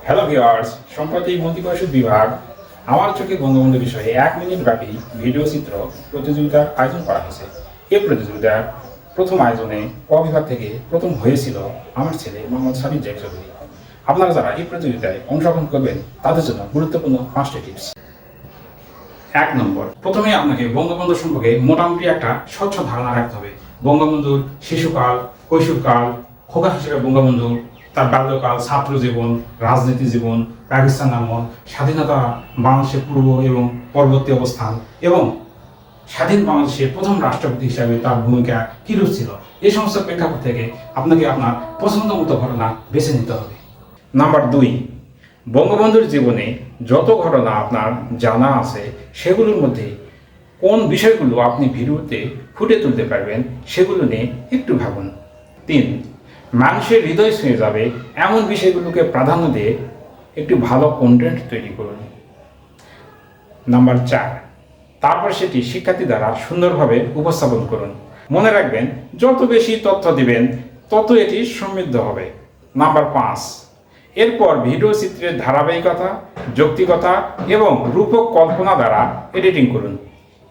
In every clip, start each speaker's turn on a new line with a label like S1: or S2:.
S1: Hello viewers, সম্প্রতি মন্ত্রী পরিষদ বিভাগ আমার চোখে বঙ্গবন্ধু বিষয়ে 1 মিনিট ব্যাপী ভিডিও চিত্র প্রতিযোগিতার আয়োজন করা হয়েছে। এই প্রতিযোগিতার প্রথম আয়োজনে ক বিভাগ থেকে প্রথম হয়েছিল আমার ছেলে মোহাম্মদ সাবির জেক চৌধুরী। আপনারা যারা এই প্রতিযোগিতায় অংশগ্রহণ করবেন তাদের জন্য গুরুত্বপূর্ণ 5টি টিপস। 1 নম্বর, প্রথমে আপনাকে বঙ্গবন্ধু সম্পর্কে মোটামুটি একটা স্বচ্ছ ধারণা রাখতে হবে। বঙ্গবন্ধুর শিশুকাল, কৈশোরকাল, খোকা হিসেবে বঙ্গবন্ধু, তার বাল্যকাল, ছাত্র জীবন, রাজনীতি জীবন, পাকিস্তান আমল, স্বাধীনতা, বাংলাদেশের পূর্ব এবং পরবর্তী অবস্থান এবং স্বাধীন বাংলাদেশের প্রথম রাষ্ট্রপতি হিসাবে তার ভূমিকা কীরূপ ছিল, এই সমস্ত প্রেক্ষাপট থেকে আপনাকে আপনার পছন্দ মতো ঘটনা বেছে নিতে হবে। নাম্বার 2, বঙ্গবন্ধুর জীবনে যত ঘটনা আপনার জানা আছে সেগুলোর মধ্যে কোন বিষয়গুলো আপনি ভিডিওতে ফুটে তুলতে পারবেন সেগুলো নিয়ে একটু ভাবুন। 3, মানুষের হৃদয় ছুঁয়ে যাবে এমন বিষয়গুলোকে প্রাধান্য দিয়ে একটু ভালো কন্টেন্ট তৈরি করুন। নাম্বার 4, তারপর সেটি শিক্ষার্থী দ্বারা সুন্দরভাবে উপস্থাপন করুন। মনে রাখবেন, যত বেশি তথ্য দিবেন তত এটি সমৃদ্ধ হবে। নাম্বার 5, এরপর ভিডিও চিত্রের ধারাবাহিকতা, যৌক্তিকতা এবং রূপক কল্পনা দ্বারা এডিটিং করুন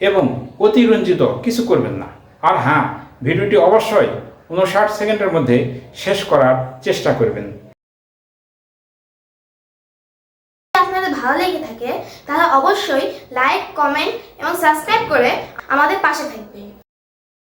S1: এবং অতিরঞ্জিত কিছু করবেন না। আর হ্যাঁ, ভিডিওটি অবশ্যই 59 সেকেন্ডের মধ্যে শেষ করার চেষ্টা করবেন।
S2: আপনাদের ভালো লেগে থাকে তাহলে অবশ্যই লাইক, কমেন্ট এবং সাবস্ক্রাইব করে আমাদের পাশে থাকবেন।